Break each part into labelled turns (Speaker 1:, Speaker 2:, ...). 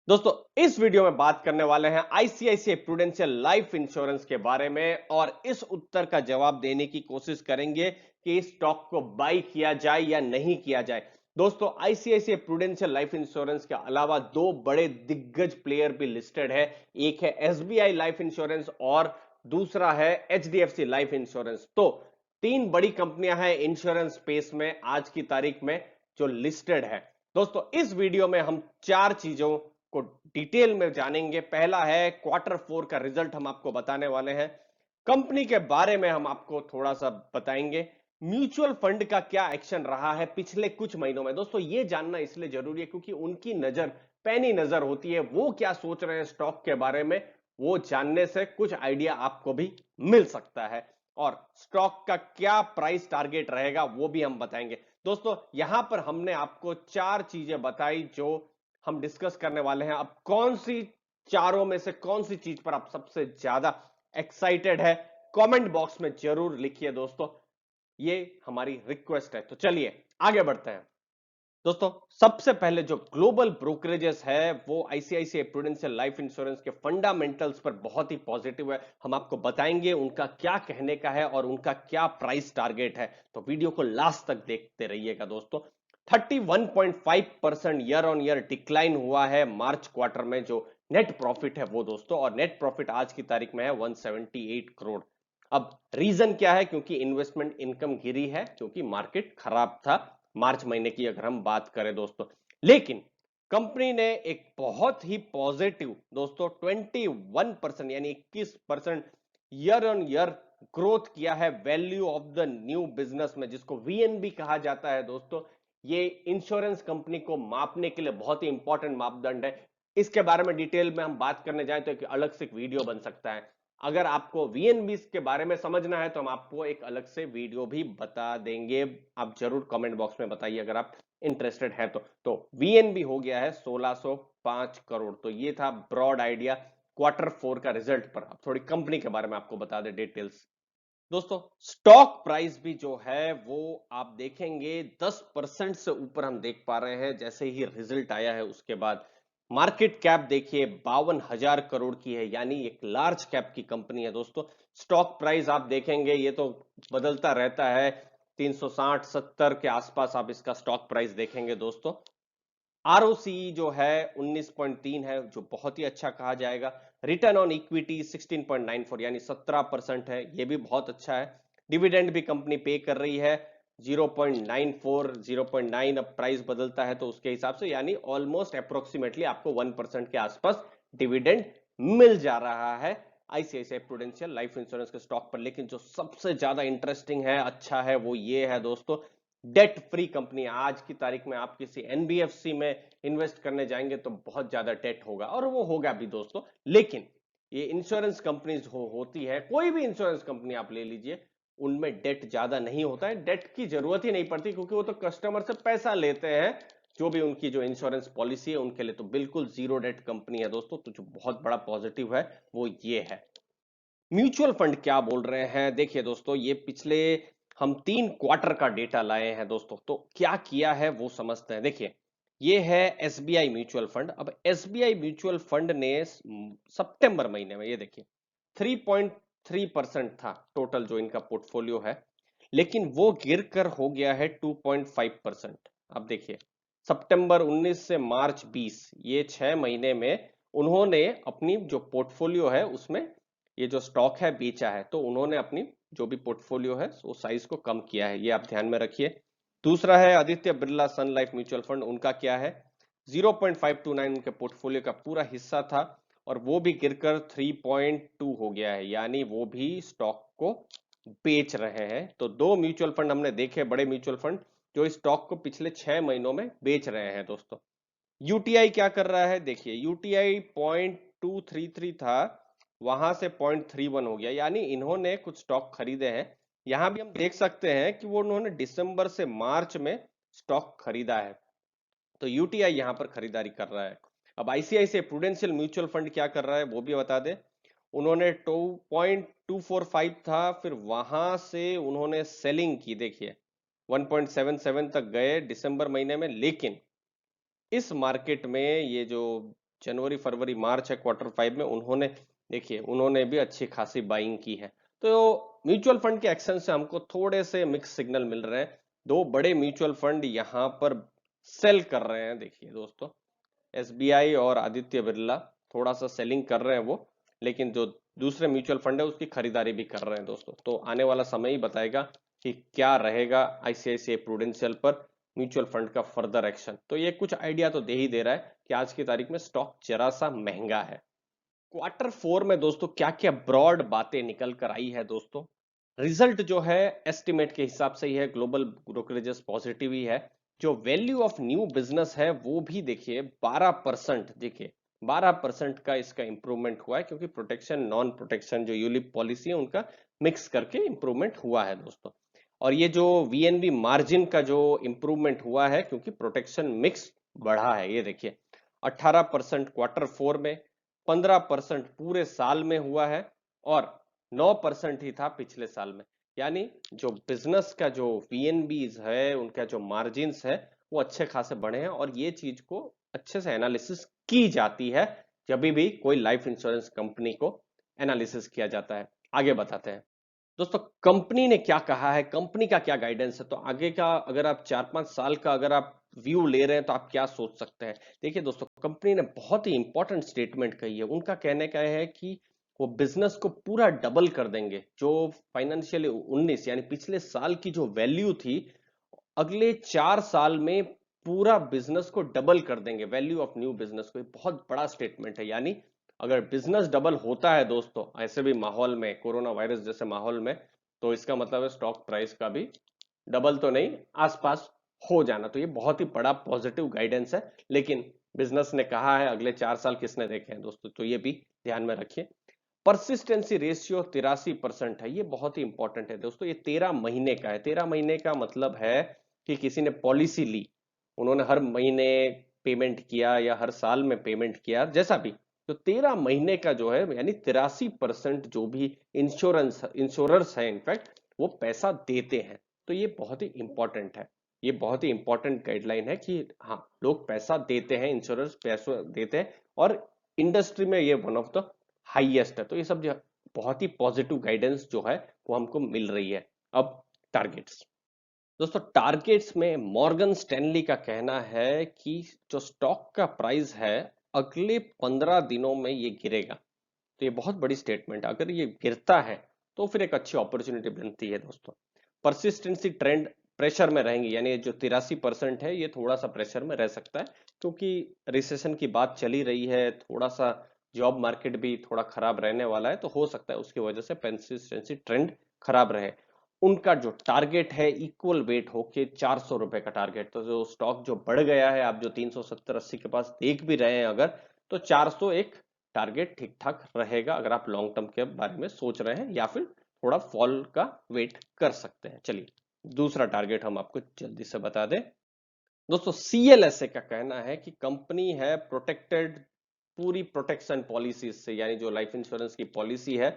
Speaker 1: दोस्तों इस वीडियो में बात करने वाले हैं आईसीआईसीआई प्रूडेंशियल लाइफ इंश्योरेंस के बारे में और इस उत्तर का जवाब देने की कोशिश करेंगे कि इस स्टॉक को बाई किया जाए या नहीं किया जाए। दोस्तों आईसीआईसीआई प्रूडेंशियल लाइफ इंश्योरेंस के अलावा दो बड़े दिग्गज प्लेयर भी लिस्टेड है। एक है एसबीआई लाइफ इंश्योरेंस और दूसरा है एचडीएफसी लाइफ इंश्योरेंस। तो तीन बड़ी कंपनियां हैं इंश्योरेंस स्पेस में आज की तारीख में जो लिस्टेड है। दोस्तों इस वीडियो में हम चार चीजों को डिटेल में जानेंगे। पहला है क्वार्टर फोर का रिजल्ट हम आपको बताने वाले हैं। कंपनी के बारे में हम आपको थोड़ा सा बताएंगे। म्यूचुअल फंड का क्या एक्शन रहा है पिछले कुछ महीनों में। दोस्तों ये जानना इसलिए जरूरी है क्योंकि उनकी नजर पैनी नजर होती है, वो क्या सोच रहे हैं स्टॉक के बारे में, वो जानने से कुछ आइडिया आपको भी मिल सकता है। और स्टॉक का क्या प्राइस टारगेट रहेगा वो भी हम बताएंगे। दोस्तों यहां पर हमने आपको चार चीजें बताई जो हम डिस्कस करने वाले हैं। अब कौन सी चारों में से कौन सी चीज पर आप सबसे ज्यादा एक्साइटेड है, कमेंट बॉक्स में जरूर लिखिए दोस्तों, ये हमारी रिक्वेस्ट है। तो चलिए आगे बढ़ते हैं। दोस्तों सबसे पहले जो ग्लोबल ब्रोकरेजेस है वो आईसीआईसीआई प्रूडेंशियल लाइफ इंश्योरेंस के फंडामेंटल्स पर बहुत ही पॉजिटिव है। हम आपको बताएंगे उनका क्या कहने का है और उनका क्या प्राइस टारगेट है। तो वीडियो को लास्ट तक देखते रहिएगा दोस्तों। 31.5% ईयर ऑन ईयर डिक्लाइन हुआ है मार्च क्वार्टर में जो नेट प्रॉफिट है वो दोस्तों, और नेट प्रॉफिट आज की तारीख में है 178 करोड़। अब रीजन क्या है? क्योंकि इन्वेस्टमेंट इनकम गिरी है क्योंकि मार्केट खराब था मार्च महीने की अगर हम बात करें दोस्तों। लेकिन कंपनी ने एक बहुत ही पॉजिटिव दोस्तों 21% यानी 21% ईयर ऑन ईयर ग्रोथ किया है value of the new business में, जिसको वीएनबी कहा जाता है दोस्तों। ये इंश्योरेंस कंपनी को मापने के लिए बहुत ही इंपॉर्टेंट मापदंड है। इसके बारे में डिटेल में हम बात करने जाएं तो एक अलग से एक वीडियो बन सकता है। अगर आपको वीएनबी के बारे में समझना है तो हम आपको एक अलग से वीडियो भी बता देंगे। आप जरूर कमेंट बॉक्स में बताइए अगर आप इंटरेस्टेड है तो वीएनबी हो गया है 1605 करोड़। तो ये था ब्रॉड आइडिया क्वार्टर फोर का रिजल्ट पर। अब थोड़ी कंपनी के बारे में आपको बता दे डिटेल्स। दोस्तों स्टॉक प्राइस भी जो है वो आप देखेंगे 10% से ऊपर हम देख पा रहे हैं जैसे ही रिजल्ट आया है उसके बाद। मार्केट कैप देखिए 52,000 करोड़ की है, यानी एक लार्ज कैप की कंपनी है दोस्तों। स्टॉक प्राइस आप देखेंगे ये तो बदलता रहता है, 360-70 के आसपास आप इसका स्टॉक प्राइस देखेंगे दोस्तों। आरओसी जो है 19.3 है जो बहुत ही अच्छा कहा जाएगा। रिटर्न ऑन इक्विटी 16.94 यानी 17% है, ये भी बहुत अच्छा है। डिविडेंड भी कंपनी पे कर रही है 0.94 0.9, अब प्राइस बदलता है तो उसके हिसाब से, यानी ऑलमोस्ट अप्रोक्सीमेटली आपको 1% के आसपास डिविडेंड मिल जा रहा है आईसीआईसीआई प्रूडेंशियल लाइफ इंश्योरेंस के स्टॉक पर। लेकिन जो सबसे ज्यादा इंटरेस्टिंग है, अच्छा है, वो ये है दोस्तों, डेट फ्री कंपनी। आज की तारीख में आप किसी एनबीएफसी में इन्वेस्ट करने जाएंगे तो बहुत ज्यादा डेट होगा, और वो होगा भी दोस्तों। लेकिन ये इंश्योरेंस कंपनीज होती है, कोई भी इंश्योरेंस कंपनी आप ले लीजिए, उनमें डेट ज्यादा नहीं होता है, डेट की जरूरत ही नहीं पड़ती क्योंकि वो तो कस्टमर से पैसा लेते हैं। जो भी उनकी जो इंश्योरेंस पॉलिसी है उनके लिए तो बिल्कुल जीरो डेट कंपनी है दोस्तों। तो जो बहुत बड़ा पॉजिटिव है वो ये है। म्यूचुअल फंड क्या बोल रहे हैं देखिए दोस्तों, ये पिछले हम 3 क्वार्टर का डेटा लाए हैं दोस्तों, तो क्या किया है वो समझते हैं। देखिए ये है एसबीआई म्यूचुअल फंड। अब एसबीआई म्यूचुअल फंड ने सितंबर महीने में ये देखिए 3.3% था टोटल जो इनका पोर्टफोलियो है, लेकिन वो गिरकर हो गया है 2.5%। अब देखिए सितंबर 19 से मार्च 20, ये 6 महीने में उन्होंने अपनी जो पोर्टफोलियो है उसमें ये जो स्टॉक है बेचा है, तो उन्होंने अपनी जो भी पोर्टफोलियो है वो साइज को कम किया है, ये आप ध्यान में रखिए। दूसरा है आदित्य बिरला सन लाइफ म्यूचुअल फंड, उनका क्या है 0.529 उनके पोर्टफोलियो का पूरा हिस्सा था और वो भी गिरकर 3.2 हो गया है, यानी वो भी स्टॉक को बेच रहे हैं। तो दो म्यूचुअल फंड हमने देखे, बड़े म्यूचुअल फंड जो इस स्टॉक को पिछले 6 महीनों में बेच रहे हैं दोस्तों। यूटीआई क्या कर रहा है देखिए, यूटीआई 0.233 था, वहां से 0.31 हो गया, यानी इन्होंने कुछ स्टॉक खरीदे हैं। यहां भी हम देख सकते हैं कि वो उन्होंने दिसंबर से मार्च में स्टॉक खरीदा है, तो यूटीआई यहां पर खरीदारी कर रहा है। अब आईसीआईसीआई प्रूडेंशियल म्यूचुअल फंड क्या कर रहा है वो भी बता दे। उन्होंने 2.245 था, फिर वहां से उन्होंने सेलिंग की, देखिए 1.77 तक गए दिसंबर महीने में। लेकिन इस मार्केट में ये जो जनवरी फरवरी मार्च है क्वार्टर 5 में, उन्होंने देखिए उन्होंने भी अच्छी खासी बाइंग की है। तो म्यूचुअल फंड के एक्शन से हमको थोड़े से मिक्स सिग्नल मिल रहे हैं। दो बड़े म्यूचुअल फंड यहाँ पर सेल कर रहे हैं, देखिए दोस्तों एसबीआई और आदित्य बिरला थोड़ा सा सेलिंग कर रहे हैं वो, लेकिन जो दूसरे म्यूचुअल फंड है उसकी खरीदारी भी कर रहे हैं दोस्तों। तो आने वाला समय ही बताएगा कि क्या रहेगा आईसीआईसीआई प्रूडेंशियल पर म्यूचुअल फंड का फर्दर एक्शन। तो ये कुछ आइडिया तो दे ही दे रहा है कि आज की तारीख में स्टॉक जरा सा महंगा है। क्वार्टर 4 में दोस्तों क्या क्या ब्रॉड बातें निकल कर आई है दोस्तों। रिजल्ट जो है एस्टिमेट के हिसाब से ही है, ग्लोबल ब्रोकरेजेस पॉजिटिव ही है। जो वैल्यू ऑफ न्यू बिजनेस है वो भी देखिए 12%, देखिए 12% का इसका इंप्रूवमेंट हुआ है, क्योंकि प्रोटेक्शन नॉन प्रोटेक्शन जो यूलिप पॉलिसी है उनका मिक्स करके इंप्रूवमेंट हुआ है दोस्तों। और ये जो वीएनबी मार्जिन का जो इंप्रूवमेंट हुआ है क्योंकि प्रोटेक्शन मिक्स बढ़ा है, ये देखिए 18% क्वार्टर 4 में, 15% पूरे साल में हुआ है और 9% ही था पिछले साल में। यानी जो बिजनेस का जो वीएनबीज है उनका जो मार्जिन्स है वो अच्छे खासे बढ़े हैं, और ये चीज को अच्छे से एनालिसिस की जाती है जब भी कोई लाइफ इंश्योरेंस कंपनी को एनालिसिस किया जाता है। आगे बताते हैं दोस्तों कंपनी ने क्या कहा है, कंपनी का क्या गाइडेंस है। तो आगे का अगर आप 4-5 साल का अगर आप व्यू ले रहे हैं तो आप क्या सोच सकते हैं। देखिए दोस्तों कंपनी ने बहुत ही इंपॉर्टेंट स्टेटमेंट कही है। उनका कहने का है कि वो बिजनेस को पूरा डबल कर देंगे। जो फाइनेंशियल 19 यानी पिछले साल की जो वैल्यू थी, अगले 4 साल में पूरा बिजनेस को डबल कर देंगे, वैल्यू ऑफ न्यू बिजनेस को। बहुत बड़ा स्टेटमेंट है। यानी अगर बिजनेस डबल होता है दोस्तों ऐसे भी माहौल में, कोरोना वायरस जैसे माहौल में, तो इसका मतलब है स्टॉक प्राइस का भी डबल तो नहीं, आसपास हो जाना। तो ये बहुत ही बड़ा पॉजिटिव गाइडेंस है। लेकिन बिजनेस ने कहा है, अगले 4 साल किसने देखे हैं दोस्तों, तो ये भी ध्यान में रखिए। परसिस्टेंसी रेशियो 83% है, ये बहुत ही इंपॉर्टेंट है दोस्तों। ये 13 महीने का है। 13 महीने का मतलब है कि किसी ने पॉलिसी ली, उन्होंने हर महीने पेमेंट किया या हर साल में पेमेंट किया, जैसा भी, तो 13 महीने का जो है यानी 83% जो भी इंश्योरर्स है इनफैक्ट वो पैसा देते हैं। तो ये बहुत ही इंपॉर्टेंट है। ये बहुत ही इंपॉर्टेंट गाइडलाइन है कि हाँ लोग पैसा देते हैं, इंश्योरर्स पैसा देते हैं, और इंडस्ट्री में ये वन ऑफ द हाईएस्ट है। तो ये सब जो बहुत ही पॉजिटिव गाइडेंस जो है वो हमको मिल रही है। अब टारगेट्स दोस्तों, टारगेट्स में मॉर्गन स्टैनली का कहना है कि जो स्टॉक का प्राइस है अगले 15 दिनों में ये गिरेगा। तो ये बहुत बड़ी स्टेटमेंट है। अगर ये गिरता है तो फिर एक अच्छी अपॉर्चुनिटी बनती है दोस्तों। परसिस्टेंसी ट्रेंड प्रेशर में रहेंगी, यानी जो 83% है ये थोड़ा सा प्रेशर में रह सकता है, क्योंकि रिसेशन की बात चली रही है, थोड़ा सा जॉब मार्केट भी थोड़ा खराब रहने वाला है, तो हो सकता है उसकी वजह से परसिस्टेंसी ट्रेंड खराब रहे। उनका जो टारगेट है इक्वल वेट होके 400 रुपए का टारगेट। तो जो स्टॉक जो बढ़ गया है, आप जो 370-80 के पास देख भी रहे हैं अगर, तो 400 एक टारगेट ठीक ठाक रहेगा अगर आप लॉन्ग टर्म के बारे में सोच रहे हैं, या फिर थोड़ा फॉल का वेट कर सकते हैं। चलिए दूसरा टारगेट हम आपको जल्दी से बता दें दोस्तों। सीएलएसए का कहना है कि कंपनी है प्रोटेक्टेड पूरी प्रोटेक्शन पॉलिसी से, यानी जो लाइफ इंश्योरेंस की पॉलिसी है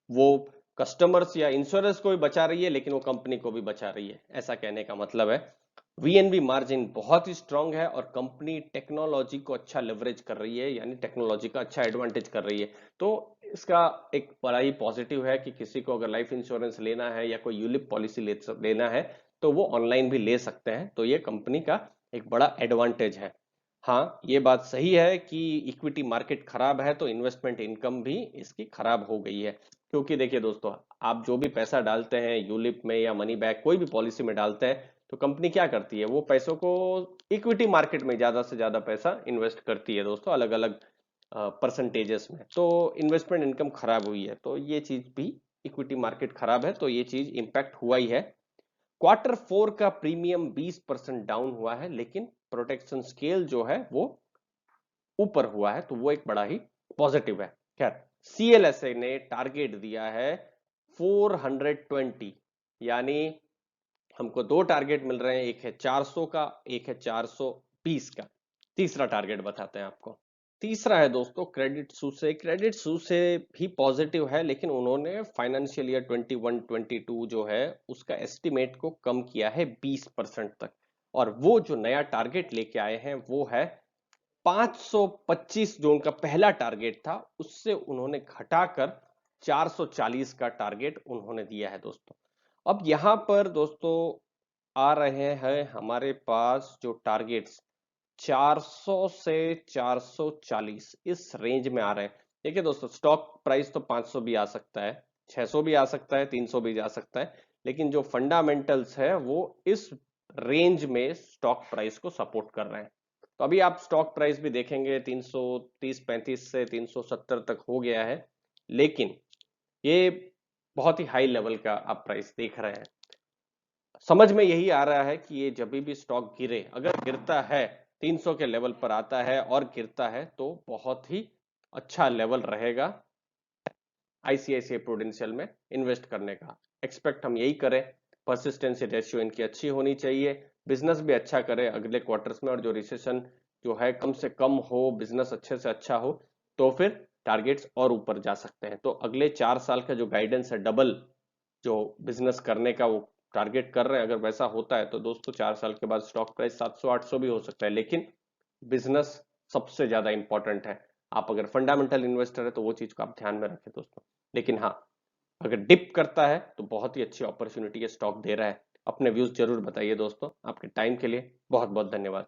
Speaker 1: वो कस्टमर्स या इंश्योरेंस को भी बचा रही है, लेकिन वो कंपनी को भी बचा रही है, ऐसा कहने का मतलब है। वीएनबी मार्जिन बहुत ही स्ट्रांग है और कंपनी टेक्नोलॉजी को अच्छा लेवरेज कर रही है, यानी टेक्नोलॉजी का अच्छा एडवांटेज कर रही है। तो इसका एक बड़ा ही पॉजिटिव है कि किसी को अगर लाइफ इंश्योरेंस लेना है या कोई यूलिप पॉलिसी लेना है तो वो ऑनलाइन भी ले सकते हैं। तो ये कंपनी का एक बड़ा एडवांटेज है। हाँ ये बात सही है कि इक्विटी मार्केट खराब है तो इन्वेस्टमेंट इनकम भी इसकी खराब हो गई है। क्योंकि देखिए दोस्तों, आप जो भी पैसा डालते हैं यूलिप में या मनी बैक कोई भी पॉलिसी में डालते हैं, तो कंपनी क्या करती है, वो पैसों को इक्विटी मार्केट में ज्यादा से ज्यादा पैसा इन्वेस्ट करती है दोस्तों, अलग अलग परसेंटेजेस में। तो इन्वेस्टमेंट इनकम खराब हुई है, तो ये चीज भी, इक्विटी मार्केट खराब है तो ये चीज इंपैक्ट हुआ ही है। क्वार्टर 4 का प्रीमियम 20% डाउन हुआ है, लेकिन प्रोटेक्शन स्केल जो है वो ऊपर हुआ है, तो वो एक बड़ा ही पॉजिटिव है। खैर सीएलएसए ने टारगेट दिया है 420, यानी हमको दो टारगेट मिल रहे हैं, एक है 400 का, एक है 420 का। तीसरा टारगेट बताते हैं आपको। तीसरा है दोस्तों क्रेडिट सूसे। क्रेडिट सूसे भी पॉजिटिव है, लेकिन उन्होंने फाइनेंशियल ईयर 21-22 जो है उसका एस्टिमेट को कम किया है 20% तक, और वो जो नया टारगेट लेके आए हैं वो है 525 जो उनका पहला टारगेट था उससे उन्होंने घटाकर 440 का टारगेट उन्होंने दिया है दोस्तों। अब यहां पर दोस्तों आ रहे हैं हमारे पास जो टारगेट्स 400 से 440 इस रेंज में आ रहे हैं। देखिए दोस्तों, स्टॉक प्राइस तो 500 भी आ सकता है, 600 भी आ सकता है, 300 भी जा सकता है, लेकिन जो फंडामेंटल्स है वो इस रेंज में स्टॉक प्राइस को सपोर्ट कर रहे हैं। तो अभी आप स्टॉक प्राइस भी देखेंगे 330-35 से 370 तक हो गया है, लेकिन ये बहुत ही हाई लेवल का आप प्राइस देख रहे हैं। समझ में यही आ रहा है कि ये जब भी स्टॉक गिरे, अगर गिरता है 300 के लेवल पर आता है और गिरता है तो बहुत ही अच्छा लेवल रहेगा आईसीआईसीआई प्रूडेंशियल में इन्वेस्ट करने का। एक्सपेक्ट हम यही करें, परसिस्टेंसी रेशियो इनकी अच्छी होनी चाहिए, बिजनेस भी अच्छा करे अगले क्वार्टर्स में, और जो रिसेशन जो है कम से कम हो, बिजनेस अच्छे से अच्छा हो, तो फिर टारगेट्स और ऊपर जा सकते हैं। तो अगले 4 साल का जो गाइडेंस है, डबल जो बिजनेस करने का वो टारगेट कर रहे हैं, अगर वैसा होता है तो दोस्तों 4 साल के बाद स्टॉक प्राइस 700-800 भी हो सकता है, लेकिन बिजनेस सबसे ज्यादा इंपॉर्टेंट है। आप अगर फंडामेंटल इन्वेस्टर है तो वो चीज को आप ध्यान में रखें दोस्तों। लेकिन हाँ, अगर डिप करता है तो बहुत ही अच्छी अपॉर्चुनिटी है, स्टॉक दे रहा है। अपने व्यूज जरूर बताइए दोस्तों। आपके टाइम के लिए बहुत बहुत धन्यवाद।